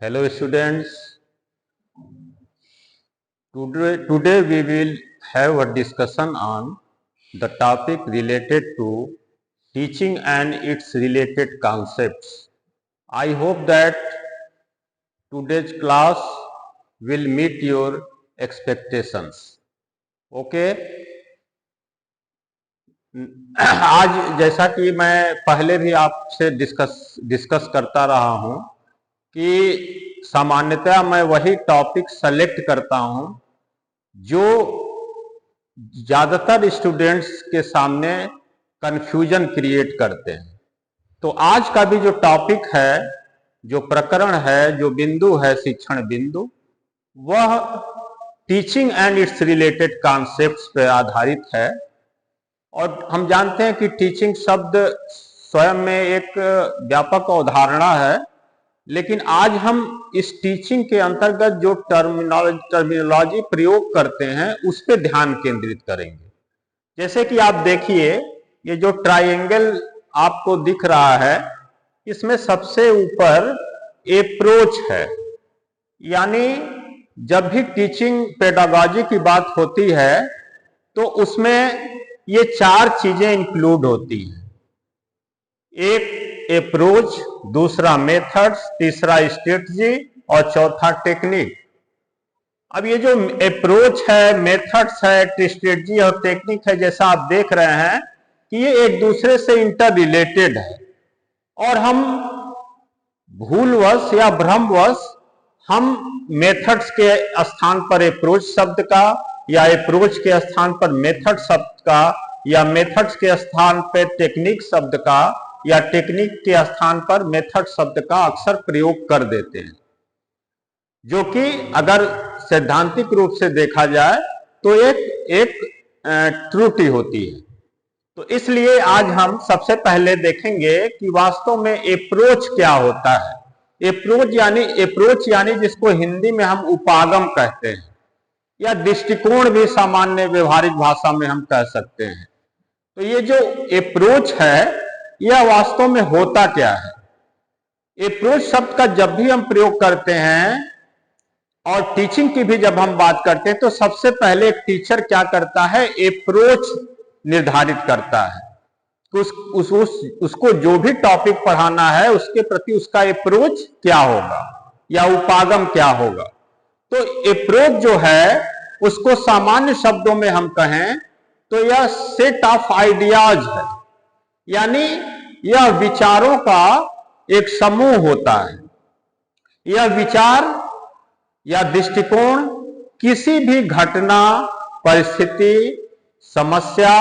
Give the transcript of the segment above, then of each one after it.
Hello students, today we will have a discussion on the topic related to teaching and its related concepts. I hope that today's class will meet your expectations. Okay? आज जैसा कि मैं पहले भी आपसे discuss करता रहा हूं कि सामान्यतः मैं वही टॉपिक सेलेक्ट करता हूं जो ज़्यादातर स्टूडेंट्स के सामने कन्फ्यूजन क्रिएट करते हैं। तो आज का भी जो टॉपिक है, जो प्रकरण है, जो बिंदु है, शिक्षण बिंदु, वह teaching and it's related concepts पर आधारित है। और हम जानते हैं कि टीचिंग शब्द स्वयं में एक व्यापक अवधारणा है, लेकिन आज हम इस टीचिंग के अंतर्गत जो टर्मिनोलॉजी प्रयोग करते हैं उस पर ध्यान केंद्रित करेंगे। जैसे कि आप देखिए, ये जो ट्रायंगल आपको दिख रहा है, इसमें सबसे ऊपर अप्रोच है। यानी जब भी टीचिंग पेडागॉजी की बात होती है तो उसमें ये चार चीजें इंक्लूड होती हैं। एक अप्रोच, दूसरा मेथड्स, तीसरा स्ट्रेटजी और चौथा टेक्निक। अब ये जो अप्रोच है, मेथड्स है, स्ट्रेटजी और टेक्निक है, जैसा आप देख रहे हैं कि ये एक दूसरे से इंटर रिलेटेड है। और हम भूलवश या भ्रमवश हम मेथड्स के स्थान पर अप्रोच शब्द का, या अप्रोच के स्थान पर मेथड शब्द का, या मेथड्स के स्थान पर टेक्निक शब्द का, या टेक्निक के स्थान पर मेथड शब्द का अक्सर प्रयोग कर देते हैं, जो कि अगर सैद्धांतिक रूप से देखा जाए तो एक त्रुटि होती है। तो इसलिए आज हम सबसे पहले देखेंगे कि वास्तव में अप्रोच क्या होता है। अप्रोच यानी जिसको हिंदी में हम उपागम कहते हैं, या दृष्टिकोण भी सामान्य व्यवहारिक भाषा में हम कह सकते हैं। तो ये जो अप्रोच है, यह वास्तव में होता क्या है। अप्रोच शब्द का जब भी हम प्रयोग करते हैं और टीचिंग की भी जब हम बात करते हैं, तो सबसे पहले एक टीचर क्या करता है, अप्रोच निर्धारित करता है। उसको जो भी टॉपिक पढ़ाना है उसके प्रति उसका अप्रोच क्या होगा या उपागम क्या होगा। तो अप्रोच जो है उसको सामान्य शब्दों में हम कहें तो यह सेट ऑफ आइडियाज है। यानी यह विचारों का एक समूह होता है। यह विचार या दृष्टिकोण किसी भी घटना, परिस्थिति, समस्या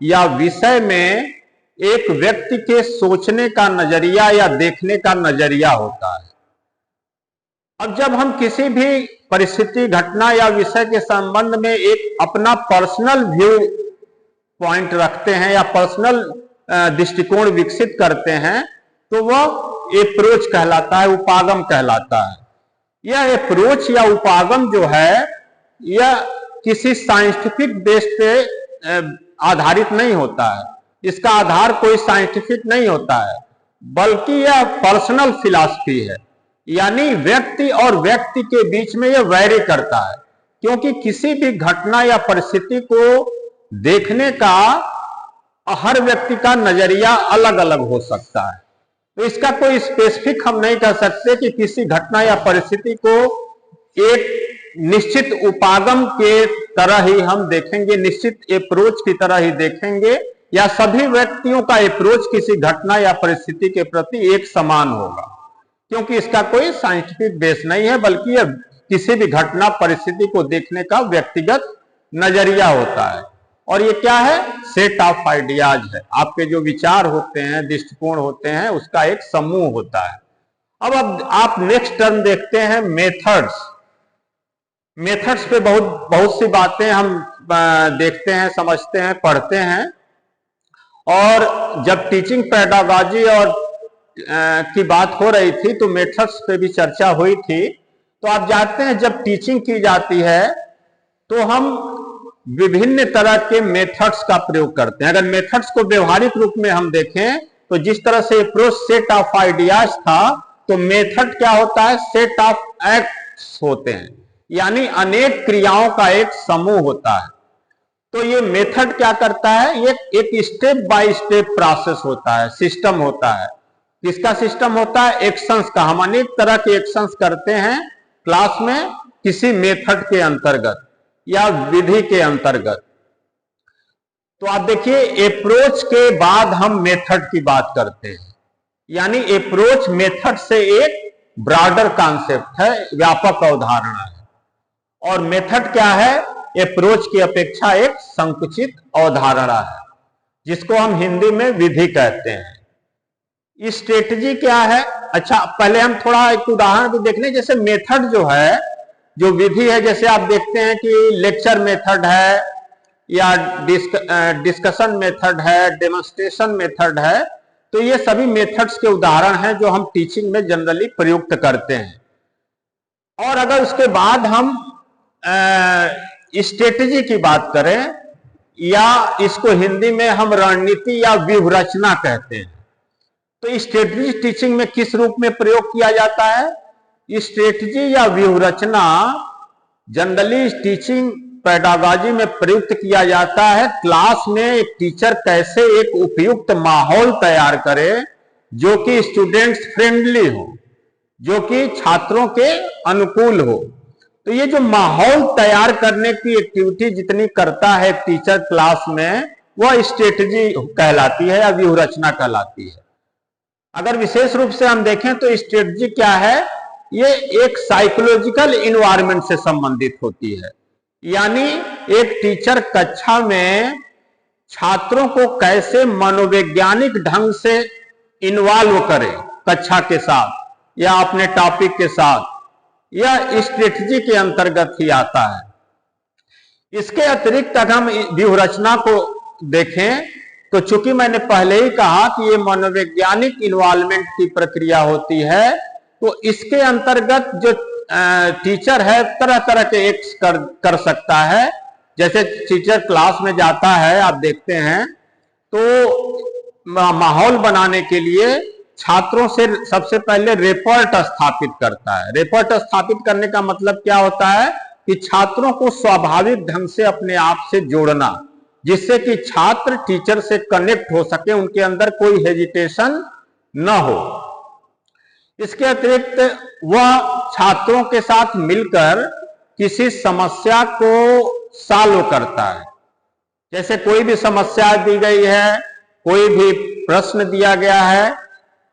या विषय में एक व्यक्ति के सोचने का नजरिया या देखने का नजरिया होता है। अब जब हम किसी भी परिस्थिति, घटना या विषय के संबंध में एक अपना पर्सनल व्यू पॉइंट रखते हैं या पर्सनल दृष्टिकोण विकसित करते हैं, तो वह अप्रोच कहलाता है, उपागम कहलाता है। यह अप्रोच या उपागम जो है, यह किसी साइंटिफिक बेस पे आधारित नहीं होता है। इसका आधार कोई साइंटिफिक नहीं होता है, बल्कि यह पर्सनल फिलॉसफी है। यानी व्यक्ति और व्यक्ति के बीच में यह वैरी करता है, क्योंकि किसी भी घटना या परिस्थिति को देखने का हर व्यक्ति का नजरिया अलग अलग हो सकता है। तो इसका कोई स्पेसिफिक हम नहीं कह सकते कि किसी घटना या परिस्थिति को एक निश्चित उपागम के तरह ही हम देखेंगे, निश्चित अप्रोच की तरह ही देखेंगे, या सभी व्यक्तियों का अप्रोच किसी घटना या परिस्थिति के प्रति एक समान होगा, क्योंकि इसका कोई साइंटिफिक बेस नहीं है, बल्कि यह किसी भी घटना, परिस्थिति को देखने का व्यक्तिगत नजरिया होता है। और ये क्या है, सेट ऑफ आइडियाज है। आपके जो विचार होते हैं, दृष्टिकोण होते हैं, उसका एक समूह होता है। अब आप नेक्स्ट टर्म देखते हैं, मेथड्स। मेथड्स पे बहुत सी बातें हम देखते हैं, समझते हैं, पढ़ते हैं। और जब टीचिंग पेडागॉजी और की बात हो रही थी तो मेथड्स पे भी चर्चा हुई थी। तो आप जानते हैं, जब टीचिंग की जाती है तो हम विभिन्न तरह के मेथड्स का प्रयोग करते हैं। अगर मेथड्स को व्यवहारिक रूप में हम देखें तो जिस तरह से अप्रोच सेट ऑफ आइडियाज था, तो मेथड क्या होता है? सेट ऑफ एक्ट्स होते हैं, यानी अनेक क्रियाओं का एक समूह होता है। तो ये मेथड क्या करता है? ये एक स्टेप बाय स्टेप प्रोसेस होता है, सिस्टम होता है। किसका सिस्टम होता है? एक्शंस का। हम अनेक तरह के एक्शंस करते हैं क्लास में किसी मेथड के अंतर्गत या विधि के अंतर्गत। तो आप देखिए, अप्रोच के बाद हम मेथड की बात करते हैं, यानी अप्रोच मेथड से एक ब्रॉडर कॉन्सेप्ट है, व्यापक अवधारणा है। और मेथड क्या है? अप्रोच की अपेक्षा एक संकुचित अवधारणा है, जिसको हम हिंदी में विधि कहते हैं। स्ट्रेटजी क्या है? अच्छा, पहले हम थोड़ा एक उदाहरण भी देख लें। जैसे मेथड जो है, जो विधि है, जैसे आप देखते हैं कि लेक्चर मेथड है या डिस्कशन मेथड है, डेमोन्स्ट्रेशन मेथड है, तो ये सभी मेथड्स के उदाहरण हैं जो हम टीचिंग में जनरली प्रयुक्त करते हैं। और अगर उसके बाद हम स्ट्रेटजी की बात करें, या इसको हिंदी में हम रणनीति या व्यूहरचना कहते हैं, तो स्ट्रेटजी टीचिंग में किस रूप में प्रयोग किया जाता है? स्ट्रेटजी या व्यूहरचना जनरली टीचिंग पेडागॉजी में प्रयुक्त किया जाता है क्लास में एक टीचर कैसे एक उपयुक्त माहौल तैयार करे जो कि स्टूडेंट्स फ्रेंडली हो, जो कि छात्रों के अनुकूल हो। तो ये जो माहौल तैयार करने की एक्टिविटी जितनी करता है टीचर क्लास में, वह स्ट्रेटजी कहलाती है या व्यूहरचना कहलाती है। अगर विशेष रूप से हम देखें तो स्ट्रेटजी क्या है? ये एक साइकोलॉजिकल इन्वायरमेंट से संबंधित होती है, यानी एक टीचर कक्षा में छात्रों को कैसे मनोवैज्ञानिक ढंग से इन्वॉल्व करे कक्षा के साथ या अपने टॉपिक के साथ, यह स्ट्रेटजी के अंतर्गत ही आता है। इसके अतिरिक्त अगर हम व्यूहरचना को देखें तो चूंकि मैंने पहले ही कहा कि ये मनोवैज्ञानिक इन्वॉल्वमेंट की प्रक्रिया होती है, तो इसके अंतर्गत जो टीचर है तरह तरह के एक्ट्स कर सकता है। जैसे टीचर क्लास में जाता है, आप देखते हैं, तो माहौल बनाने के लिए छात्रों से सबसे पहले रेपर्ट स्थापित करता है। रेपर्ट स्थापित करने का मतलब क्या होता है? कि छात्रों को स्वाभाविक ढंग से अपने आप से जोड़ना, जिससे कि छात्र टीचर से कनेक्ट हो सके, उनके अंदर कोई हेजिटेशन न हो। इसके अतिरिक्त वह छात्रों के साथ मिलकर किसी समस्या को सॉल्व करता है। जैसे कोई भी समस्या दी गई है, कोई भी प्रश्न दिया गया है,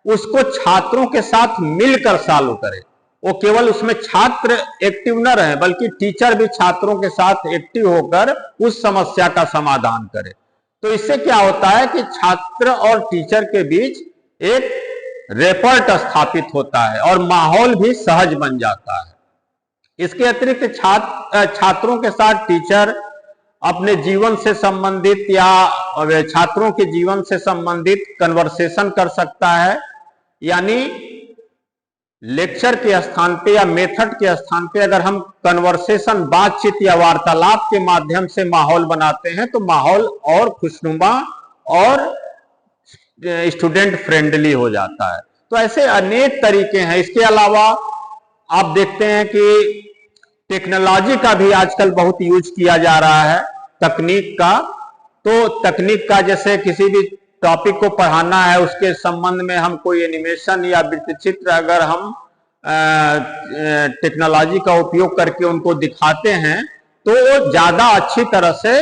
उसको छात्रों के साथ मिलकर सॉल्व करे। वो केवल उसमें छात्र एक्टिव न रहे, बल्कि टीचर भी छात्रों के साथ एक्टिव होकर उस समस्या का समाधान करे। तो इससे क्या होता है कि छात्र और टीचर के बीच एक रेपर्ट स्थापित होता है और माहौल भी सहज बन जाता है। इसके अतिरिक्त छात्रों के साथ टीचर अपने जीवन से संबंधित या छात्रों के जीवन से संबंधित कन्वर्सेशन कर सकता है, यानी लेक्चर के स्थान पे या मेथड के स्थान पे अगर हम कन्वर्सेशन, बातचीत या वार्तालाप के माध्यम से माहौल बनाते हैं तो माहौल और खुशनुमा और स्टूडेंट फ्रेंडली हो जाता है। तो ऐसे अनेक तरीके हैं। इसके अलावा आप देखते हैं कि टेक्नोलॉजी का भी आजकल बहुत यूज किया जा रहा है, तकनीक का। तो तकनीक का जैसे किसी भी टॉपिक को पढ़ाना है, उसके संबंध में हम कोई एनिमेशन या वृत्तचित्र अगर हम टेक्नोलॉजी का उपयोग करके उनको दिखाते हैं तो वो ज्यादा अच्छी तरह से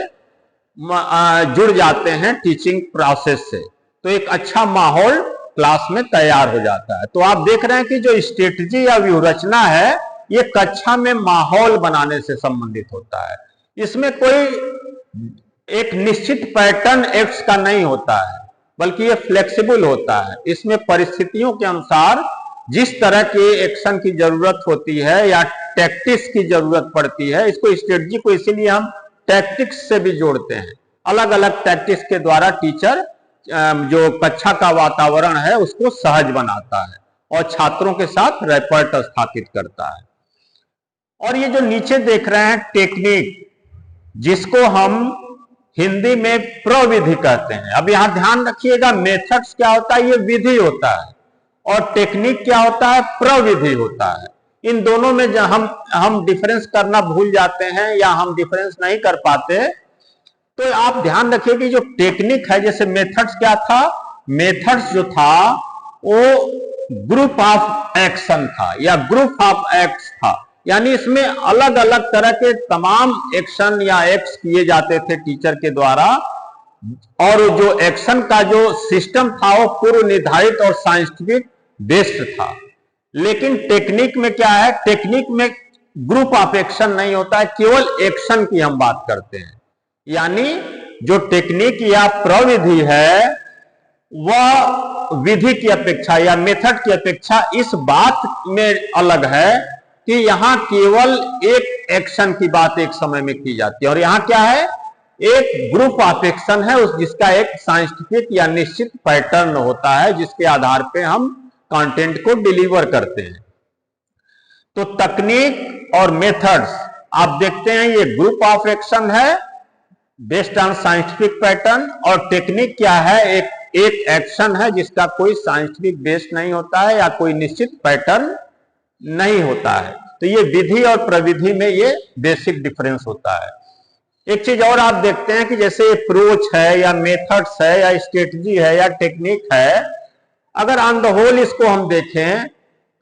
जुड़ जाते हैं टीचिंग प्रोसेस से। तो एक अच्छा माहौल क्लास में तैयार हो जाता है। तो आप देख रहे हैं कि जो स्ट्रेटजी या व्यूहरचना है, ये कक्षा में माहौल बनाने से संबंधित होता है। इसमें कोई एक निश्चित पैटर्न एक्ट्स का नहीं होता है, बल्कि ये फ्लेक्सिबल होता है। इसमें परिस्थितियों के अनुसार जिस तरह के एक्शन की जरूरत होती है या टैक्टिक्स की जरूरत पड़ती है, इसको स्ट्रेटजी को इसीलिए हम टैक्टिक्स से भी जोड़ते हैं। अलग अलग टैक्टिक्स के द्वारा टीचर जो कक्षा का वातावरण है उसको सहज बनाता है और छात्रों के साथ रेपर्ट स्थापित करता है। और ये जो नीचे देख रहे हैं टेक्निक, जिसको हम हिंदी में प्रविधि कहते हैं। अब यहां ध्यान रखिएगा, मेथड्स क्या होता है? ये विधि होता है। और टेक्निक क्या होता है, प्रविधि होता है। इन दोनों में हम डिफरेंस करना भूल जाते हैं या हम डिफरेंस नहीं कर पाते। तो आप ध्यान रखिए कि जो टेक्निक है, जैसे मेथड्स क्या था, मेथड्स जो था वो ग्रुप ऑफ एक्शन था या ग्रुप ऑफ एक्ट्स था, यानी इसमें अलग अलग तरह के तमाम एक्शन या एक्ट्स किए जाते थे टीचर के द्वारा, और जो एक्शन का जो सिस्टम था वो पूर्व निर्धारित और साइंटिफिक बेस्ड था। लेकिन टेक्निक में क्या है, टेक्निक में ग्रुप ऑफ एक्शन नहीं होता है, केवल एक्शन की हम बात करते हैं। यानी जो टेक्निक या प्रविधि है वह विधि की अपेक्षा या मेथड की अपेक्षा इस बात में अलग है कि यहां केवल एक एक्शन की बात एक समय में की जाती है, और यहां क्या है, एक ग्रुप ऑफ एक्शन है जिसका एक साइंटिफिक या निश्चित पैटर्न होता है जिसके आधार पे हम कंटेंट को डिलीवर करते हैं। तो तकनीक और मेथड्स आप देखते हैं ये ग्रुप ऑफ एक्शन है बेस्ड ऑन साइंटिफिक पैटर्न, और टेक्निक क्या है, एक एक्शन है जिसका कोई साइंटिफिक बेस नहीं होता है या कोई निश्चित पैटर्न नहीं होता है। तो ये विधि और प्रविधि में ये बेसिक डिफरेंस होता है। एक चीज और आप देखते हैं कि जैसे अप्रोच है या मेथड्स है या स्ट्रेटजी है या टेक्निक है, अगर ऑन द होल इसको हम देखें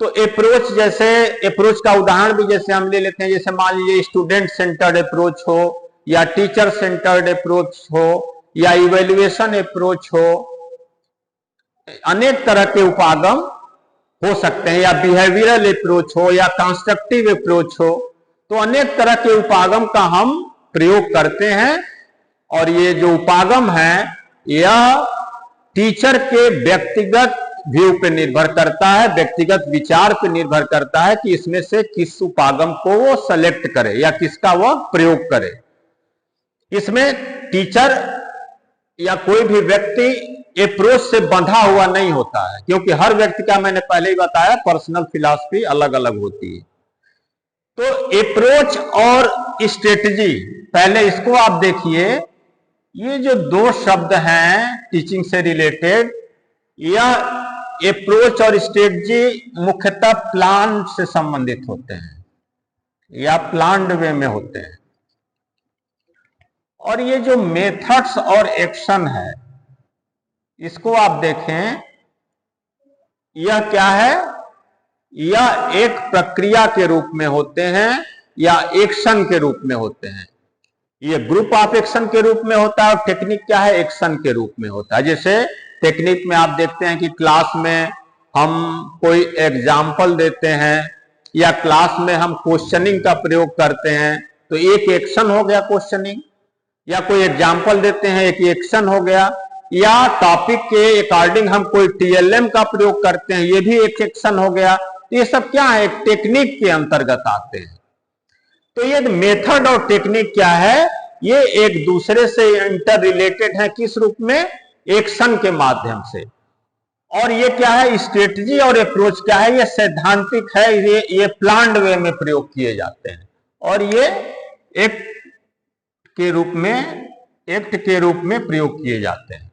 तो अप्रोच, जैसे अप्रोच का उदाहरण भी जैसे हम ले लेते हैं, जैसे मान लीजिए स्टूडेंट सेंटर्ड अप्रोच हो या टीचर सेंटर्ड अप्रोच हो या इवेल्युएशन अप्रोच हो, अनेक तरह के उपागम हो सकते हैं, या बिहेवियरल अप्रोच हो या कंस्ट्रक्टिव अप्रोच हो, तो अनेक तरह के उपागम का हम प्रयोग करते हैं। और ये जो उपागम है यह टीचर के व्यक्तिगत व्यू पे निर्भर करता है, व्यक्तिगत विचार पे निर्भर करता है कि इसमें से किस उपागम को वो सेलेक्ट करे या किसका वह प्रयोग करे। इसमें टीचर या कोई भी व्यक्ति अप्रोच से बंधा हुआ नहीं होता है, क्योंकि हर व्यक्ति का, मैंने पहले ही बताया, पर्सनल फिलॉसफी अलग अलग होती है। तो अप्रोच और स्ट्रेटजी, पहले इसको आप देखिए, ये जो दो शब्द हैं टीचिंग से रिलेटेड, यह अप्रोच और स्ट्रेटजी मुख्यतः प्लान से संबंधित होते हैं या प्लान्ड वे में होते हैं। और ये जो मेथड्स और एक्शन है, इसको आप देखें, यह क्या है, यह एक प्रक्रिया के रूप में होते हैं या एक्शन के रूप में होते हैं। ये ग्रुप ऑफ एक्शन के रूप में होता है और टेक्निक क्या है, एक्शन के रूप में होता है। जैसे टेक्निक में आप देखते हैं कि क्लास में हम कोई एग्जाम्पल देते हैं या क्लास में हम क्वेश्चनिंग का प्रयोग करते हैं, तो एक एक्शन हो गया क्वेश्चनिंग, या कोई एग्जाम्पल देते हैं एक एक्शन हो गया, या टॉपिक के अकॉर्डिंग हम कोई टीएलएम का प्रयोग करते हैं, ये भी एक एक्शन हो गया। तो ये सब क्या है, एक टेक्निक के अंतर्गत आते हैं। तो ये मेथड और टेक्निक क्या है, ये एक दूसरे से इंटर रिलेटेड है, किस रूप में, एक्शन के माध्यम से। और ये क्या है, स्ट्रेटजी और अप्रोच क्या है, ये सैद्धांतिक है, ये प्लान्ड वे में प्रयोग किए जाते हैं, और ये एक्ट के रूप में प्रयोग किए जाते हैं।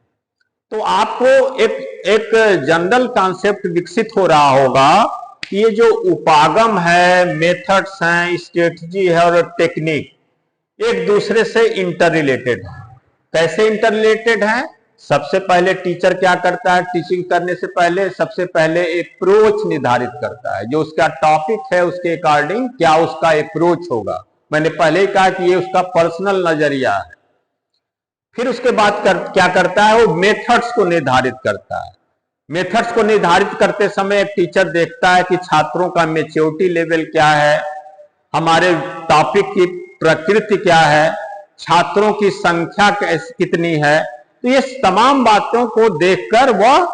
तो आपको एक जनरल कॉन्सेप्ट विकसित हो रहा होगा कि ये जो उपागम है, मेथड्स हैं, स्ट्रेटजी है और टेक्निक एक दूसरे से इंटर रिलेटेड है। कैसे इंटर रिलेटेड है, सबसे पहले टीचर क्या करता है, टीचिंग करने से पहले सबसे पहले अप्रोच निर्धारित करता है, जो उसका टॉपिक है उसके अकॉर्डिंग क्या उसका अप्रोच होगा। मैंने पहले ही कहा कि ये उसका पर्सनल नजरिया है। फिर उसके बाद क्या करता है, वो मेथड्स को निर्धारित करता है। मेथड्स को निर्धारित करते समय एक टीचर देखता है कि छात्रों का मैच्योरिटी लेवल क्या है, हमारे टॉपिक की प्रकृति क्या है, छात्रों की संख्या कितनी है। तो ये तमाम बातों को देखकर वह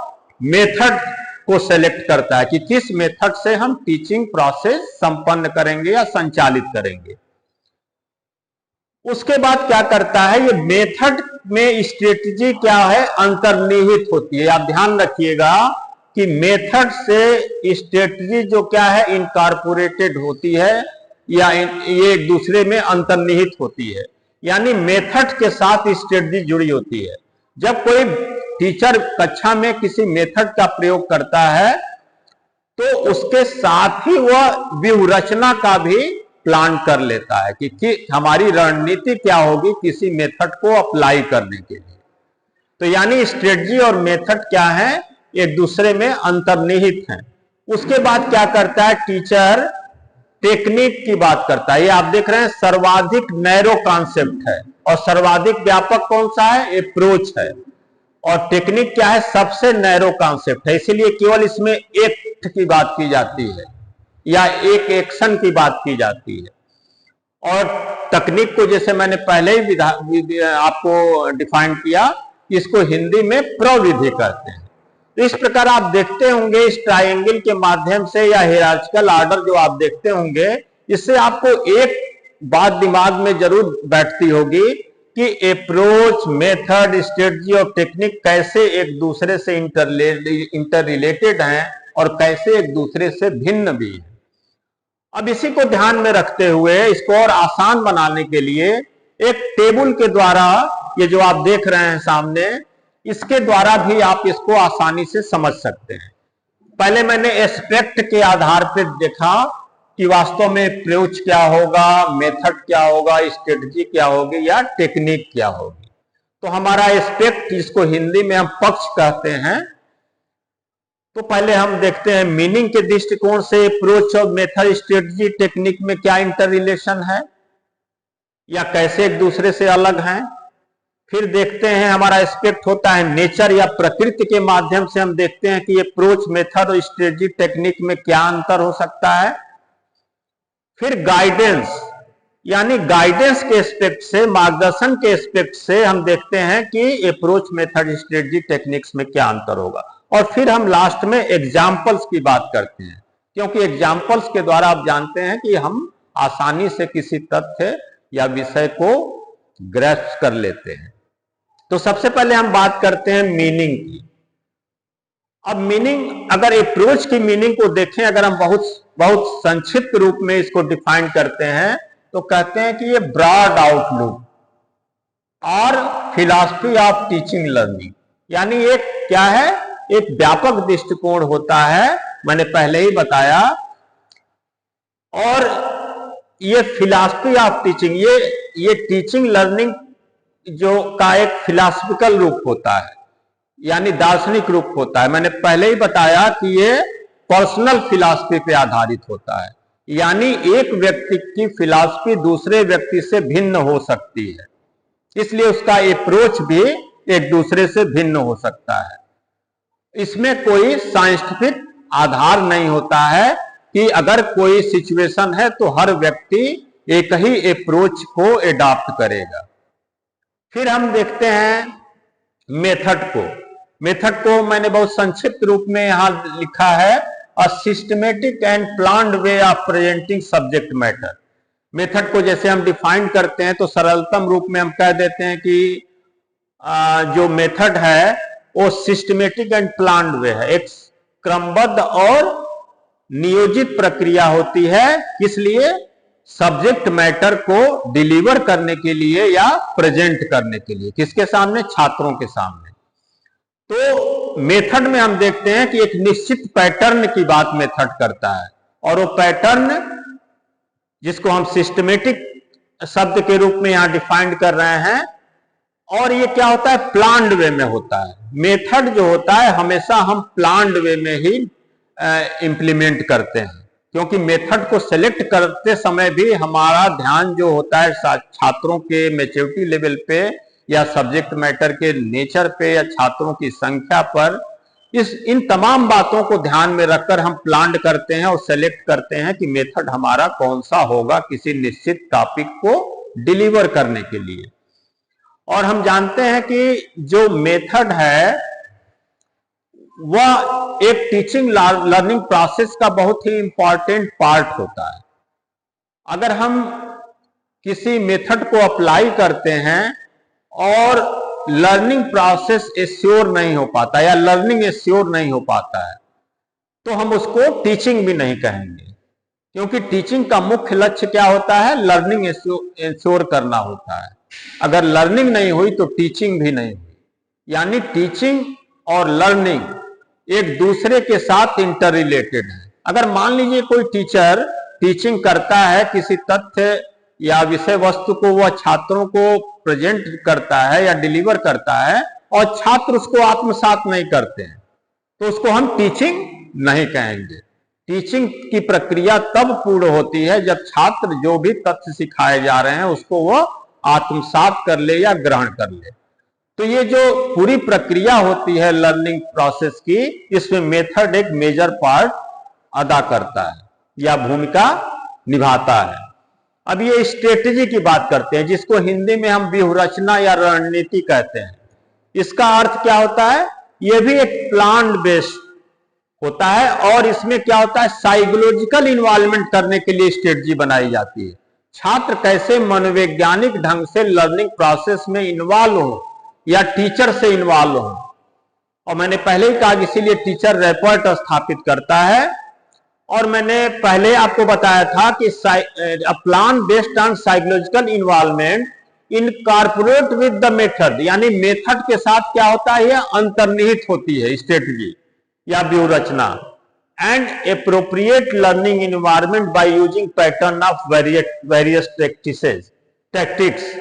मेथड को सेलेक्ट करता है कि किस मेथड से हम टीचिंग प्रोसेस संपन्न करेंगे या संचालित करेंगे। उसके बाद क्या करता है, ये मेथड में स्ट्रेटजी क्या है, अंतर्निहित होती है। आप ध्यान रखिएगा कि मेथड से स्ट्रेटजी जो क्या है, इनकॉर्पोरेटेड होती है या ये एक दूसरे में अंतर्निहित होती है, यानी मेथड के साथ स्ट्रेटजी जुड़ी होती है। जब कोई टीचर कक्षा में किसी मेथड का प्रयोग करता है तो उसके साथ ही वह व्यूहरचना का भी प्लान कर लेता है कि हमारी रणनीति क्या होगी किसी मेथड को अप्लाई करने के लिए। तो यानी स्ट्रेटजी और मेथड क्या है, एक दूसरे में अंतर्निहित हैं। उसके बाद क्या करता है टीचर, टेक्निक की बात करता है। ये आप देख रहे हैं सर्वाधिक नैरो कॉन्सेप्ट है और सर्वाधिक व्यापक कौन सा है, अप्रोच है। और टेक्निक क्या है, सबसे नैरो कॉन्सेप्ट है, इसीलिए केवल इसमें एक्ट की बात की जाती है या एक एक्शन की बात की जाती है। और तकनीक को जैसे मैंने पहले ही आपको डिफाइन किया, इसको हिंदी में प्रविधि कहते हैं। तो इस प्रकार आप देखते होंगे इस ट्रायंगल के माध्यम से या हियरार्चिकल ऑर्डर जो आप देखते होंगे, इससे आपको एक बात दिमाग में जरूर बैठती होगी कि अप्रोच, मेथड, स्ट्रेटजी और टेक्निक कैसे एक दूसरे से इंटर रिलेटेड हैं और कैसे एक दूसरे से भिन्न भी है। अब इसी को ध्यान में रखते हुए इसको और आसान बनाने के लिए एक टेबल के द्वारा, ये जो आप देख रहे हैं सामने, इसके द्वारा भी आप इसको आसानी से समझ सकते हैं। पहले मैंने एस्पेक्ट के आधार पर देखा कि वास्तव में अप्रोच क्या होगा, मेथड क्या होगा, स्ट्रेटजी क्या होगी या टेक्निक क्या होगी। तो हमारा एस्पेक्ट, जिसको हिंदी में हम पक्ष कहते हैं, तो पहले हम देखते हैं मीनिंग के दृष्टिकोण से अप्रोच और मेथड, स्ट्रेटजी, टेक्निक में क्या इंटर रिलेशन है या कैसे एक दूसरे से अलग हैं। फिर देखते हैं हमारा एस्पेक्ट होता है नेचर या प्रकृति के माध्यम से हम देखते हैं कि अप्रोच, मेथड और स्ट्रेटजी, टेक्निक में क्या अंतर हो सकता है। फिर गाइडेंस, यानी गाइडेंस के एस्पेक्ट से, मार्गदर्शन के एस्पेक्ट से हम देखते हैं कि अप्रोच, मेथड, स्ट्रेटजी, टेक्निक्स में क्या अंतर होगा। और फिर हम लास्ट में एग्जाम्पल्स की बात करते हैं, क्योंकि एग्जाम्पल्स के द्वारा आप जानते हैं कि हम आसानी से किसी तथ्य या विषय को ग्रैस्प कर लेते हैं। तो सबसे पहले हम बात करते हैं मीनिंग की। अब मीनिंग, अगर अप्रोच की मीनिंग को देखें, अगर हम बहुत संक्षिप्त रूप में इसको डिफाइन करते हैं तो कहते हैं कि ये ब्रॉड आउटलुक और फिलॉसफी ऑफ टीचिंग लर्निंग, यानी एक क्या है, एक व्यापक दृष्टिकोण होता है, मैंने पहले ही बताया। और ये फिलॉसफी ऑफ टीचिंग, ये टीचिंग लर्निंग जो का एक फिलॉसफिकल रूप होता है, यानी दार्शनिक रूप होता है। मैंने पहले ही बताया कि ये पर्सनल फिलॉसफी पे आधारित होता है, यानी एक व्यक्ति की फिलॉसफी दूसरे व्यक्ति से भिन्न हो सकती है, इसलिए उसका अप्रोच भी एक दूसरे से भिन्न हो सकता है। इसमें कोई साइंटिफिक आधार नहीं होता है कि अगर कोई सिचुएशन है तो हर व्यक्ति एक ही अप्रोच को एडॉप्ट करेगा। फिर हम देखते हैं मेथड को। मेथड को मैंने बहुत संक्षिप्त रूप में यहां लिखा है, a systematic and planned way of presenting subject matter. Method को जैसे हम डिफाइन करते हैं तो सरलतम रूप में हम कह देते हैं कि जो मेथड है वो सिस्टमेटिक एंड प्लान्ड वे है, एक क्रमबद्ध और नियोजित प्रक्रिया होती है। किस लिए? सब्जेक्ट मैटर को डिलीवर करने के लिए या प्रेजेंट करने के लिए। किसके सामने? छात्रों के सामने। तो मेथड में हम देखते हैं कि एक निश्चित पैटर्न की बात मेथड करता है, और वो पैटर्न जिसको हम सिस्टमेटिक शब्द के रूप में यहां डिफाइंड कर रहे हैं, और ये क्या होता है? प्लान्ड वे में होता है। मेथड जो होता है हमेशा हम प्लान्ड वे में ही इंप्लीमेंट करते हैं, क्योंकि मेथड को सेलेक्ट करते समय भी हमारा ध्यान जो होता है छात्रों के मैच्योरिटी लेवल पे या सब्जेक्ट मैटर के नेचर पे या छात्रों की संख्या पर, इन तमाम बातों को ध्यान में रखकर हम प्लान करते हैं और सेलेक्ट करते हैं कि मेथड हमारा कौन सा होगा किसी निश्चित टॉपिक को डिलीवर करने के लिए। और हम जानते हैं कि जो मेथड है वह एक टीचिंग लर्निंग प्रोसेस का बहुत ही इंपॉर्टेंट पार्ट होता है। अगर हम किसी मेथड को अप्लाई करते हैं और लर्निंग प्रोसेस एश्योर नहीं हो पाता या लर्निंग एश्योर नहीं हो पाता है तो हम उसको टीचिंग भी नहीं कहेंगे, क्योंकि टीचिंग का मुख्य लक्ष्य क्या होता है? लर्निंग एश्योर करना होता है। अगर लर्निंग नहीं हुई तो टीचिंग भी नहीं हुई, यानी टीचिंग और लर्निंग एक दूसरे के साथ इंटर रिलेटेड है। अगर मान लीजिए कोई टीचर टीचिंग करता है, किसी तथ्य या विषय वस्तु को वह छात्रों को प्रेजेंट करता है या डिलीवर करता है और छात्र उसको आत्मसात नहीं करते हैं, तो उसको हम टीचिंग नहीं कहेंगे। टीचिंग की प्रक्रिया तब पूर्ण होती है जब छात्र जो भी तथ्य सिखाए जा रहे हैं उसको वह आत्मसात कर ले या ग्रहण कर ले। तो ये जो पूरी प्रक्रिया होती है लर्निंग प्रोसेस की, इसमें मेथड एक मेजर पार्ट अदा करता है या भूमिका निभाता है। अब ये स्ट्रेटेजी की बात करते हैं, जिसको हिंदी में हम व्यूहरचना या रणनीति कहते हैं। इसका अर्थ क्या होता है? ये भी एक प्लान बेस्ड होता है और इसमें क्या होता है, साइकोलॉजिकल इन्वॉल्वमेंट करने के लिए स्ट्रेटजी बनाई जाती है। छात्र कैसे मनोवैज्ञानिक ढंग से लर्निंग प्रोसेस में इन्वॉल्व हो या टीचर से इन्वॉल्व हो। और मैंने पहले ही कहा, इसीलिए टीचर रैपर्ट स्थापित करता है। और मैंने पहले आपको बताया था कि plan based on psychological involvement incorporate with the method, यानी मेथड के साथ क्या होता है, यह अंतर्निहित होती है स्ट्रेटजी या व्यूहरचना। And appropriate learning environment by using pattern of various tactics.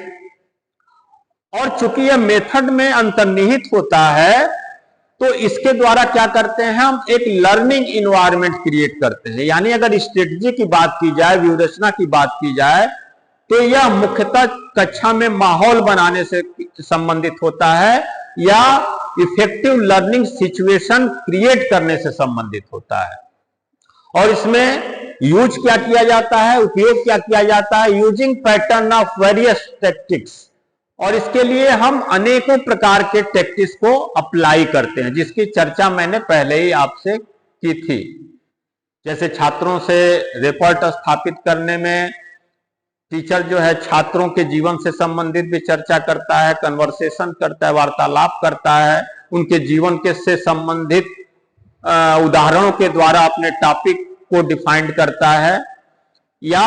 और चूंकि यह मेथड में अंतर्निहित होता है, तो इसके द्वारा क्या करते हैं, हम एक लर्निंग इन्वायरमेंट क्रिएट करते हैं। यानी अगर स्ट्रेटजी की बात की जाए, व्यूहरचना की बात की जाए, तो यह मुख्यतः कक्षा में माहौल बनाने से संबंधित होता है या इफेक्टिव लर्निंग सिचुएशन क्रिएट करने से संबंधित होता है। और इसमें यूज क्या किया जाता है, उपयोग क्या किया जाता है, using pattern of various tactics. और इसके लिए हम अनेकों प्रकार के टैक्टिक्स को अप्लाई करते हैं, जिसकी चर्चा मैंने पहले ही आपसे की थी। जैसे छात्रों से रिपोर्ट स्थापित करने में टीचर जो है छात्रों के जीवन से संबंधित भी चर्चा करता है, कन्वर्सेशन करता है, वार्तालाप करता है, उनके जीवन के से संबंधित उदाहरणों के द्वारा अपने टॉपिक को डिफाइन करता है, या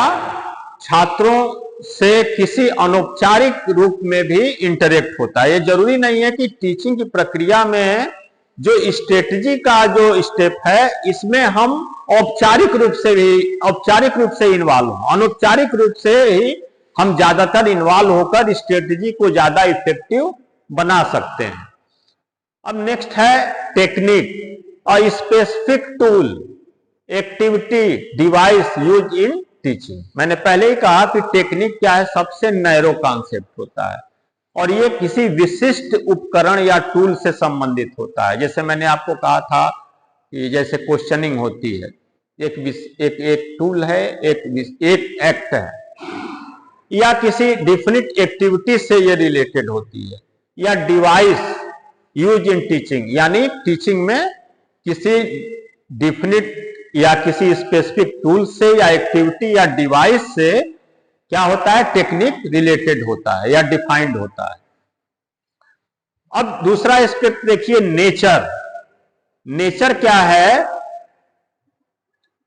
छात्रों से किसी अनौपचारिक रूप में भी इंटरेक्ट होता है। ये जरूरी नहीं है कि टीचिंग की प्रक्रिया में जो स्ट्रेटजी का जो स्टेप है, इसमें हम औपचारिक रूप से इन्वॉल्व हो। अनौपचारिक रूप से ही हम ज्यादातर इन्वॉल्व होकर स्ट्रेटजी को ज्यादा इफेक्टिव बना सकते हैं। अब नेक्स्ट है टेक्निक और specific tool, activity, device use in teaching. मैंने पहले ही कहा कि टेक्निक क्या है, सबसे नैरो कॉन्सेप्ट होता है और ये किसी विशिष्ट उपकरण या टूल से संबंधित होता है। जैसे मैंने आपको कहा था कि जैसे क्वेश्चनिंग होती है, एक टूल है, एक एक्ट है, या किसी डिफिनिट एक्टिविटी से ये रिलेटेड होती है। या डिवाइस यूज इन टीचिंग, यानी टीचिंग में किसी डिफिनिट या किसी स्पेसिफिक टूल से या एक्टिविटी या डिवाइस से क्या होता है, टेक्निक रिलेटेड होता है या डिफाइंड होता है। अब दूसरा एस्पेक्ट देखिए, नेचर। नेचर क्या है,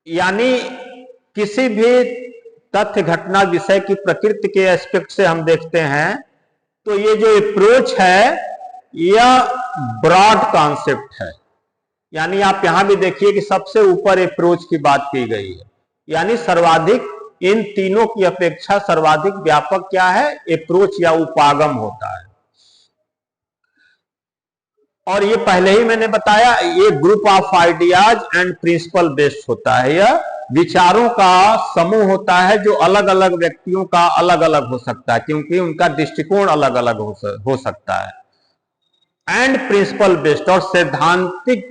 यानी किसी भी तथ्य, घटना, विषय की प्रकृति के एस्पेक्ट से हम देखते हैं तो ये जो अप्रोच है यह ब्रॉड कॉन्सेप्ट है। यानी आप यहां भी देखिए कि सबसे ऊपर अप्रोच की बात की गई है, यानी सर्वाधिक, इन तीनों की अपेक्षा सर्वाधिक व्यापक क्या है, अप्रोच या उपागम होता है। और ये पहले ही मैंने बताया, ये group of ideas and principle based होता है। यह विचारों का समूह होता है जो अलग अलग व्यक्तियों का अलग अलग हो सकता है, क्योंकि उनका दृष्टिकोण अलग अलग हो सकता है। एंड प्रिंसिपल बेस्ड, और सैद्धांतिक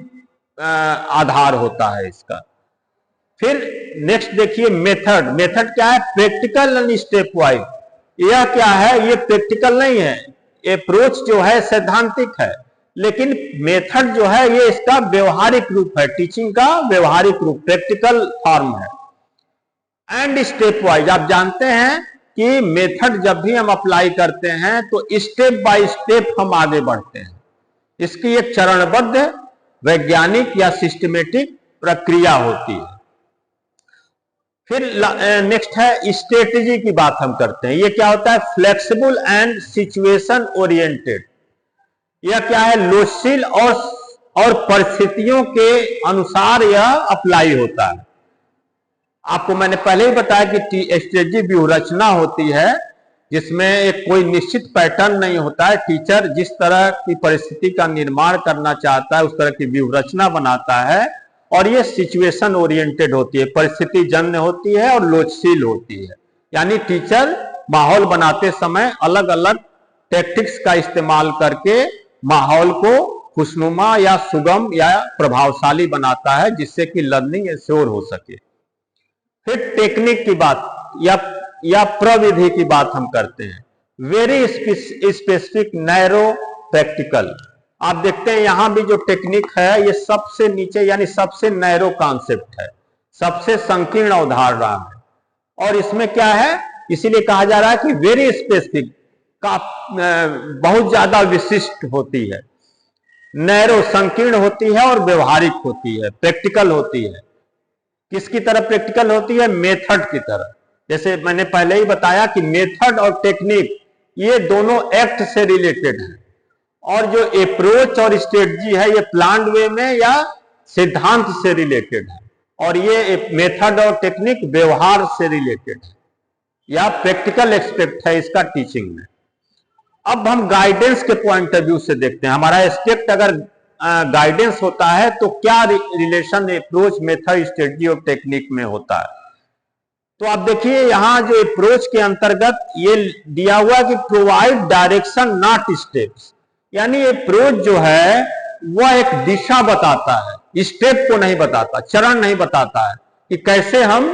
आधार होता है इसका। फिर नेक्स्ट देखिए मेथड। मेथड क्या है, प्रैक्टिकल एंड स्टेप वाइज। यह क्या है, ये प्रैक्टिकल नहीं है, अप्रोच जो है सैद्धांतिक है, लेकिन मेथड जो है ये इसका व्यवहारिक रूप है, टीचिंग का व्यवहारिक रूप, प्रैक्टिकल फॉर्म है। एंड स्टेप वाइज, आप जानते हैं कि मेथड जब भी हम अप्लाई करते हैं तो स्टेप बाय स्टेप हम आगे बढ़ते हैं। इसकी एक चरणबद्ध वैज्ञानिक या सिस्टमेटिक प्रक्रिया होती है। फिर नेक्स्ट है स्ट्रेटेजी की बात हम करते हैं। ये क्या होता है, फ्लेक्सिबल एंड सिचुएशन ओरिएंटेड। यह क्या है, लोचशील और परिस्थितियों के अनुसार यह अप्लाई होता है। आपको मैंने पहले ही बताया कि स्ट्रेटजी व्यूहरचना होती है जिसमें एक कोई निश्चित पैटर्न नहीं होता है। टीचर जिस तरह की परिस्थिति का निर्माण करना चाहता है उस तरह की व्यूहरचना बनाता है, और ये सिचुएशन ओरिएंटेड होती है, परिस्थिति जन्य होती है और लोचशील होती है। यानी टीचर माहौल बनाते समय अलग अलग टैक्टिक्स का इस्तेमाल करके माहौल को खुशनुमा या सुगम या प्रभावशाली बनाता है, जिससे कि लर्निंग एश्योर हो सके। फिर टेक्निक की बात या प्रविधि की बात हम करते हैं। Very specific, narrow, practical. आप देखते हैं यहां भी जो टेक्निक है ये सबसे नीचे यानी सबसे नैरो कॉन्सेप्ट है, सबसे संकीर्ण अवधारणा है। और इसमें क्या है, इसीलिए कहा जा रहा है कि वेरी स्पेसिफिक का बहुत ज्यादा विशिष्ट होती है, नैरो संकीर्ण होती है और व्यवहारिक होती है, प्रैक्टिकल होती है। किसकी तरह प्रैक्टिकल होती है? मेथड की तरह। जैसे मैंने पहले ही बताया कि मेथड और टेक्निक ये दोनों एक्ट से रिलेटेड हैं, और जो अप्रोच और स्ट्रेटजी है ये प्लान्ड वे में या सिद्धांत से रिलेटेड है, और ये मेथड और टेक्निक व्यवहार से रिलेटेड है या प्रैक्टिकल एस्पेक्ट है इसका टीचिंग में। अब हम गाइडेंस के पॉइंट ऑफ व्यू से देखते हैं, हमारा एस्पेक्ट अगर गाइडेंस होता है तो क्या रिलेशन अप्रोच, मेथड, स्ट्रेटजी और टेक्निक में होता है। तो आप देखिए यहां जो अप्रोच के अंतर्गत ये दिया हुआ कि प्रोवाइड डायरेक्शन नॉट स्टेप्स, यानी अप्रोच जो है वह एक दिशा बताता है, स्टेप को नहीं बताता, चरण नहीं बताता है कि कैसे हम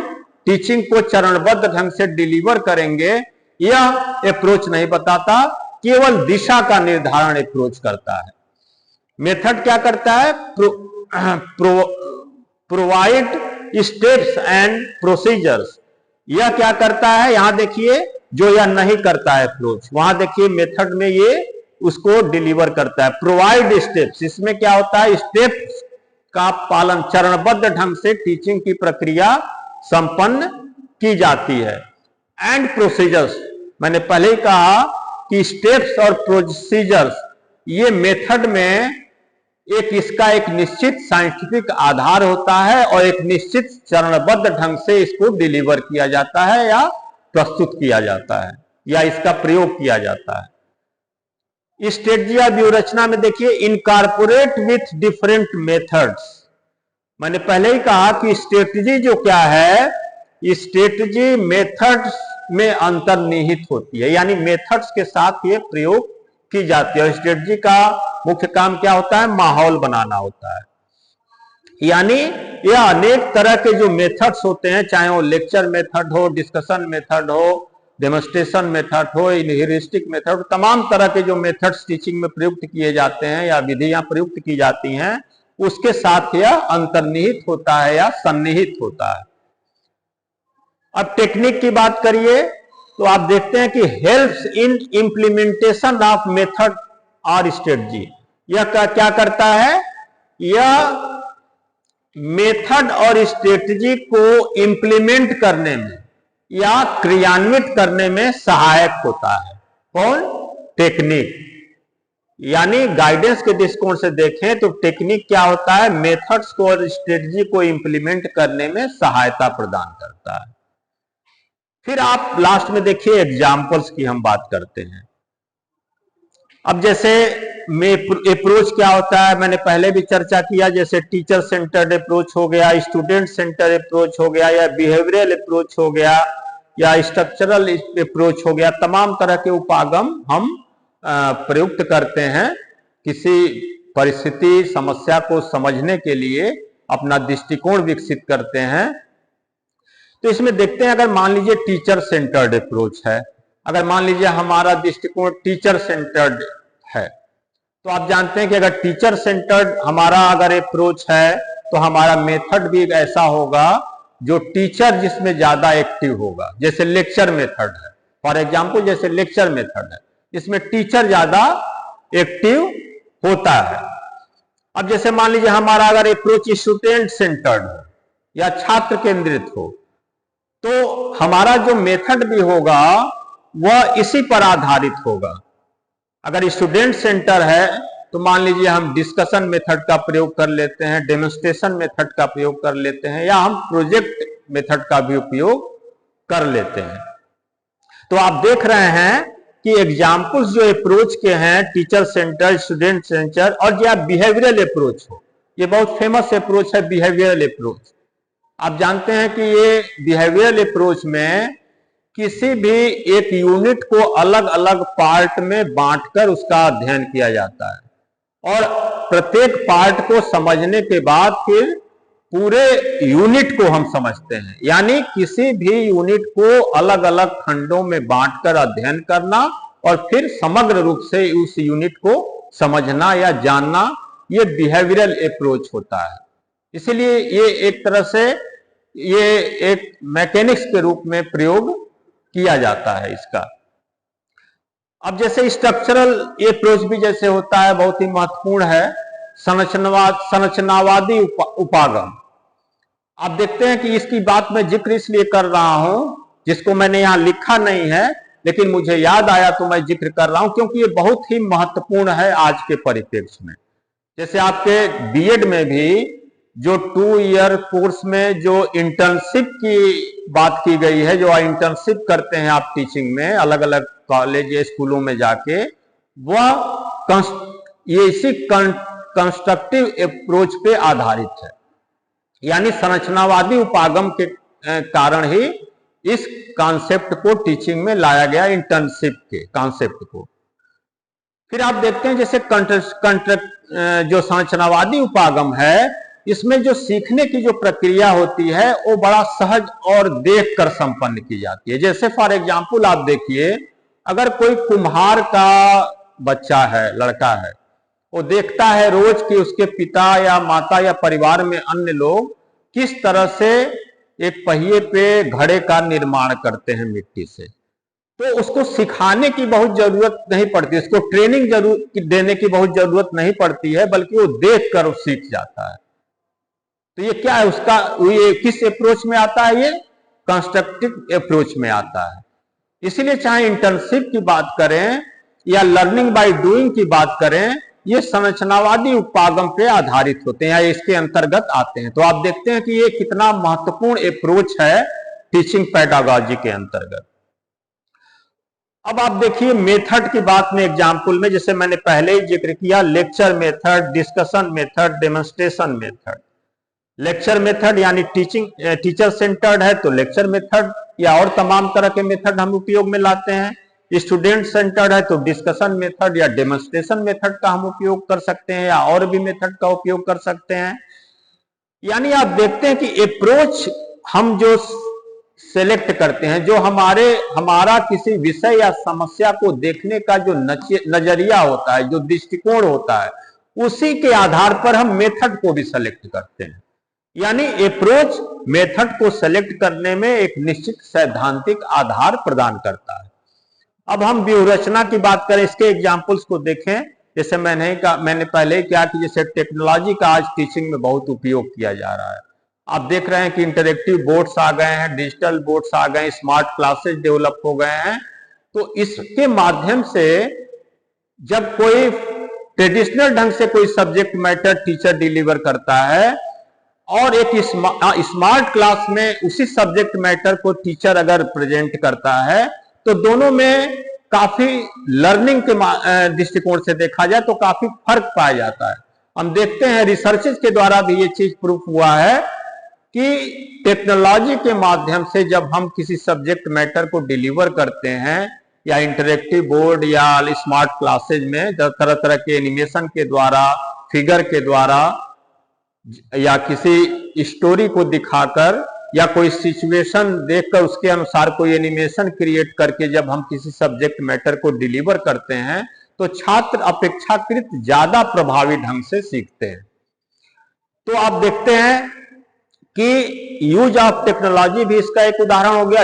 टीचिंग को चरणबद्ध ढंग से डिलीवर करेंगे, यह अप्रोच नहीं बताता, केवल दिशा का निर्धारण अप्रोच करता है। मेथड क्या करता है? Provide steps and procedures. यह क्या करता है? यहां देखिए जो यह नहीं करता है अप्रोच, वहां देखिए मेथड में ये उसको डिलीवर करता है। प्रोवाइड स्टेप्स, इसमें क्या होता है? स्टेप्स का पालन चरणबद्ध ढंग से टीचिंग की प्रक्रिया संपन्न की जाती है। एंड प्रोसीजर्स, मैंने पहले ही कहा कि स्टेप्स और प्रोसीजर्स ये मेथड में इसका एक निश्चित साइंटिफिक आधार होता है और एक निश्चित चरणबद्ध ढंग से इसको डिलीवर किया जाता है या प्रस्तुत किया जाता है या इसका प्रयोग किया जाता है। स्ट्रेटजी या व्यूहरचना में देखिए इनकॉर्पोरेट विथ डिफरेंट मेथड्स। मैंने पहले ही कहा कि स्ट्रेटजी जो क्या है, स्ट्रेटजी मेथड्स में अंतर्निहित होती है, यानी मेथड्स के साथ ये प्रयोग की जाती है। स्ट्रेटजी का मुख्य काम क्या होता है? माहौल बनाना होता है। यानी यह अनेक तरह के जो मेथड्स होते हैं, चाहे वो लेक्चर मेथड हो, डिस्कशन मेथड हो, डेमोन्स्ट्रेशन मेथड हो, ह्यूरिस्टिक मेथड, तमाम तरह के जो मेथड्स टीचिंग में प्रयुक्त किए जाते हैं या विधियां प्रयुक्त की जाती हैं, उसके साथ यह अंतर्निहित होता है या सन्निहित होता है। अब टेक्निक की बात करिए तो आप देखते हैं कि helps in implementation of method और स्ट्रेटजी। यह क्या करता है? यह मेथड और स्ट्रेटजी को इंप्लीमेंट करने में या क्रियान्वित करने में सहायक होता है। कौन? टेक्निक। यानी गाइडेंस के दृष्टिकोण से देखें तो टेक्निक क्या होता है? मेथड्स को और स्ट्रेटजी को इंप्लीमेंट करने में सहायता प्रदान करता है। फिर आप लास्ट में देखिए एग्जाम्पल्स की हम बात करते हैं। अब जैसे अप्रोच क्या होता है, मैंने पहले भी चर्चा किया, जैसे टीचर सेंटर्ड अप्रोच हो गया, स्टूडेंट सेंटर अप्रोच हो गया, या बिहेवियरल अप्रोच हो गया, या स्ट्रक्चरल अप्रोच हो गया। तमाम तरह के उपागम हम प्रयुक्त करते हैं किसी परिस्थिति समस्या को समझने के लिए, अपना दृष्टिकोण विकसित करते हैं। तो इसमें देखते हैं, अगर मान लीजिए टीचर सेंटर्ड अप्रोच है, अगर मान लीजिए हमारा दृष्टिकोण टीचर सेंटर्ड है, तो आप जानते हैं कि अगर टीचर सेंटर्ड हमारा अगर अप्रोच है तो हमारा मेथड भी ऐसा होगा जो टीचर जिसमें ज्यादा एक्टिव होगा। जैसे लेक्चर मेथड है, फॉर एग्जांपल जैसे लेक्चर मेथड है, इसमें टीचर ज्यादा एक्टिव होता है। अब जैसे मान लीजिए हमारा अगर अप्रोच स्टूडेंट सेंटर्ड हो या छात्र केंद्रित हो, तो हमारा जो मेथड भी होगा वह इसी पर आधारित होगा। अगर स्टूडेंट सेंटर है तो मान लीजिए हम डिस्कशन मेथड का प्रयोग कर लेते हैं, डेमोन्स्ट्रेशन मेथड का प्रयोग कर लेते हैं, या हम प्रोजेक्ट मेथड का भी उपयोग कर लेते हैं। तो आप देख रहे हैं कि एग्जाम्पल्स जो अप्रोच के हैं, टीचर सेंटर, स्टूडेंट सेंटर, और जो बिहेवियरल अप्रोच हो, ये बहुत फेमस अप्रोच है बिहेवियरल अप्रोच। आप जानते हैं कि ये बिहेवियरल अप्रोच में किसी भी एक यूनिट को अलग अलग पार्ट में बांटकर उसका अध्ययन किया जाता है और प्रत्येक पार्ट को समझने के बाद फिर पूरे यूनिट को हम समझते हैं। यानी किसी भी यूनिट को अलग अलग खंडों में बांटकर अध्ययन करना और फिर समग्र रूप से उस यूनिट को समझना या जानना, ये बिहेवियरल अप्रोच होता है। इसलिए ये एक तरह से ये एक मैकेनिक्स के रूप में प्रयोग किया जाता है इसका। अब जैसे स्ट्रक्चरल अप्रोच भी जैसे होता है, बहुत ही महत्वपूर्ण है, संरचनावादी उपागम। आप देखते हैं कि इसकी बात मैं जिक्र इसलिए कर रहा हूं, जिसको मैंने यहां लिखा नहीं है लेकिन मुझे याद आया तो मैं जिक्र कर रहा हूं, क्योंकि ये बहुत ही महत्वपूर्ण है आज के परिप्रेक्ष्य में। जैसे आपके बीएड में भी जो 2 ईयर कोर्स में जो इंटर्नशिप की बात की गई है, जो इंटर्नशिप करते हैं आप टीचिंग में अलग अलग कॉलेज या स्कूलों में जाके, वह ये इसी कंस्ट्रक्टिव अप्रोच पे आधारित है। यानी संरचनावादी उपागम के कारण ही इस कॉन्सेप्ट को टीचिंग में लाया गया, इंटर्नशिप के कॉन्सेप्ट को। फिर आप देखते हैं जैसे जो संरचनावादी उपागम है, इसमें जो सीखने की जो प्रक्रिया होती है वो बड़ा सहज और देखकर संपन्न की जाती है। जैसे फॉर एग्जांपल आप देखिए, अगर कोई कुम्हार का बच्चा है, लड़का है, वो देखता है रोज कि उसके पिता या माता या परिवार में अन्य लोग किस तरह से एक पहिए पे घड़े का निर्माण करते हैं मिट्टी से, तो उसको सिखाने की बहुत जरूरत नहीं पड़ती, उसको ट्रेनिंग जरूर देने की बहुत जरूरत नहीं पड़ती है, बल्कि वो देखकर सीख जाता है। तो ये क्या है उसका, ये किस अप्रोच में आता है? ये कंस्ट्रक्टिव अप्रोच में आता है। इसीलिए चाहे इंटर्नशिप की बात करें या लर्निंग बाय डूइंग की बात करें, ये संरचनावादी उपागम पे आधारित होते हैं या इसके अंतर्गत आते हैं। तो आप देखते हैं कि ये कितना महत्वपूर्ण अप्रोच है टीचिंग पेडागॉजी के अंतर्गत। अब आप देखिए मेथड की बात में, एग्जाम्पल में, जैसे मैंने पहले ही जिक्र किया, lecture method, discussion method, demonstration method. Lecture method यानी टीचर सेंटर्ड है तो लेक्चर मेथड या और तमाम तरह के मेथड हम उपयोग में लाते हैं। स्टूडेंट सेंटर्ड है तो डिस्कशन मेथड या डेमोन्स्ट्रेशन मेथड का हम उपयोग कर सकते हैं या और भी मेथड का उपयोग कर सकते हैं। यानी आप देखते हैं कि अप्रोच हम जो सेलेक्ट करते हैं, जो हमारा किसी विषय या समस्या को देखने का जो नजरिया होता है, जो दृष्टिकोण होता है, उसी के आधार पर हम मेथड को भी सेलेक्ट करते हैं। यानी अप्रोच मेथड को सेलेक्ट करने में एक निश्चित सैद्धांतिक आधार प्रदान करता है। अब हम व्यूहरचना की बात करें, इसके एग्जाम्पल्स को देखें। जैसे मैंने पहले ही कहा कि जैसे टेक्नोलॉजी का आज टीचिंग में बहुत उपयोग किया जा रहा है। आप देख रहे हैं कि इंटरेक्टिव बोर्ड्स आ गए हैं, डिजिटल बोर्ड्स आ गए, स्मार्ट क्लासेस डेवलप हो गए हैं। तो इसके माध्यम से जब कोई ट्रेडिशनल ढंग से कोई सब्जेक्ट मैटर टीचर डिलीवर करता है और एक स्मार्ट क्लास में उसी सब्जेक्ट मैटर को टीचर अगर प्रेजेंट करता है, तो दोनों में काफी लर्निंग के दृष्टिकोण से देखा जाए तो काफी फर्क पाया जाता है। हम देखते हैं रिसर्चेस के द्वारा भी ये चीज प्रूफ हुआ है कि टेक्नोलॉजी के माध्यम से जब हम किसी सब्जेक्ट मैटर को डिलीवर करते हैं या इंटरेक्टिव बोर्ड या स्मार्ट क्लासेज में तरह तरह के एनिमेशन के द्वारा, फिगर के द्वारा या किसी स्टोरी को दिखाकर या कोई सिचुएशन देखकर उसके अनुसार कोई एनिमेशन क्रिएट करके जब हम किसी सब्जेक्ट मैटर को डिलीवर करते हैं तो छात्र अपेक्षाकृत ज्यादा प्रभावी ढंग से सीखते हैं। तो आप देखते हैं कि यूज ऑफ टेक्नोलॉजी भी इसका एक उदाहरण हो गया।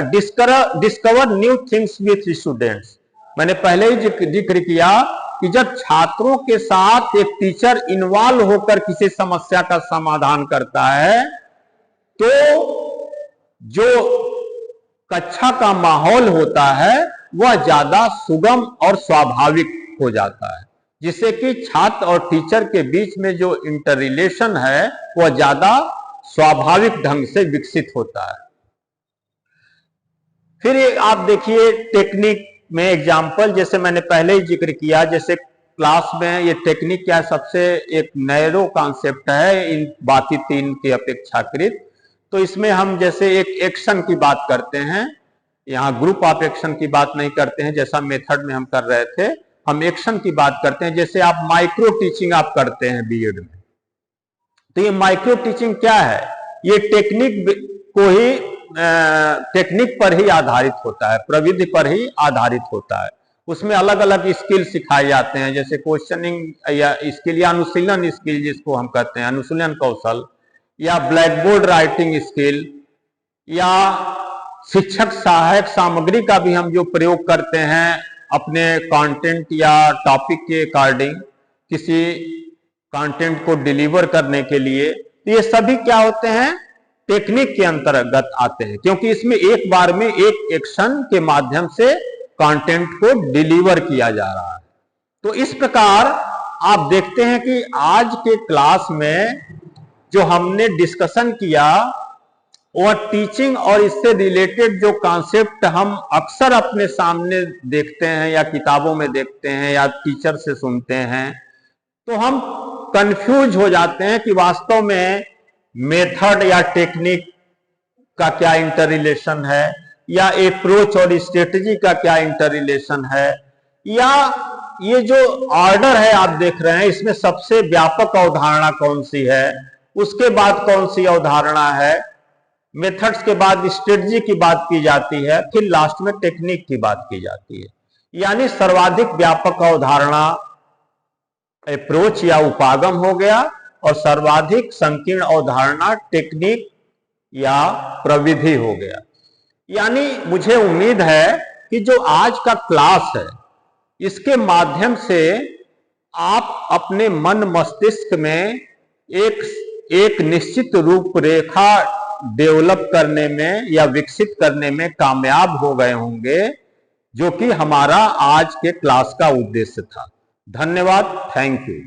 Discover new things with students. मैंने पहले ही जिक्र किया कि जब छात्रों के साथ एक टीचर इन्वॉल्व होकर किसी समस्या का समाधान करता है तो जो कक्षा का माहौल होता है वह ज्यादा सुगम और स्वाभाविक हो जाता है, जिससे कि छात्र और टीचर के बीच में जो इंटर रिलेशन है वह ज्यादा स्वाभाविक ढंग से विकसित होता है। फिर आप देखिए टेक्निक में एग्जाम्पल, जैसे मैंने पहले ही जिक्र किया, जैसे क्लास में ये टेक्निक क्या सबसे एक नैरो कॉन्सेप्ट है इन बाकी तीन की अपेक्षाकृत। तो इसमें हम जैसे एक एक्शन की बात करते हैं, यहाँ ग्रुप ऑफ एक्शन की बात नहीं करते हैं जैसा मेथड में हम कर रहे थे, हम एक्शन की बात करते हैं। जैसे आप माइक्रो टीचिंग आप करते हैं बीएड में, तो ये माइक्रो टीचिंग क्या है, ये टेक्निक को ही टेक्निक पर ही आधारित होता है, प्रविधि पर ही आधारित होता है। उसमें अलग अलग स्किल सिखाए जाते हैं, जैसे क्वेश्चनिंग या स्किल या अनुशीलन स्किल जिसको हम कहते हैं, अनुशीलन कौशल, या ब्लैक बोर्ड राइटिंग स्किल, या शिक्षक सहायक सामग्री का भी हम जो प्रयोग करते हैं अपने कंटेंट या टॉपिक के अकॉर्डिंग किसी कंटेंट को डिलीवर करने के लिए, तो ये सभी क्या होते हैं, टेक्निक के अंतर्गत आते हैं, क्योंकि इसमें एक बार में एक एक्शन के माध्यम से कंटेंट को डिलीवर किया जा रहा है। तो इस प्रकार आप देखते हैं कि आज के क्लास में जो हमने डिस्कशन किया वह टीचिंग और इससे रिलेटेड जो कॉन्सेप्ट हम अक्सर अपने सामने देखते हैं या किताबों में देखते हैं या टीचर से सुनते हैं, तो हम कंफ्यूज हो जाते हैं कि वास्तव में मेथड या टेक्निक का क्या इंटर रिलेशन है, या अप्रोच और स्ट्रेटजी का क्या इंटर रिलेशन है, या ये जो ऑर्डर है आप देख रहे हैं इसमें सबसे व्यापक अवधारणा कौन सी है, उसके बाद कौन सी अवधारणा है, मेथड्स के बाद स्ट्रेटजी की बात की जाती है, फिर लास्ट में टेक्निक की बात की जाती है। यानी सर्वाधिक व्यापक अवधारणा अप्रोच या उपागम हो गया, और सर्वाधिक संकीर्ण अवधारणा टेक्निक या प्रविधि हो गया। यानी मुझे उम्मीद है कि जो आज का क्लास है इसके माध्यम से आप अपने मन मस्तिष्क में एक निश्चित रूपरेखा डेवलप करने में या विकसित करने में कामयाब हो गए होंगे, जो कि हमारा आज के क्लास का उद्देश्य था। धन्यवाद, थैंक यू।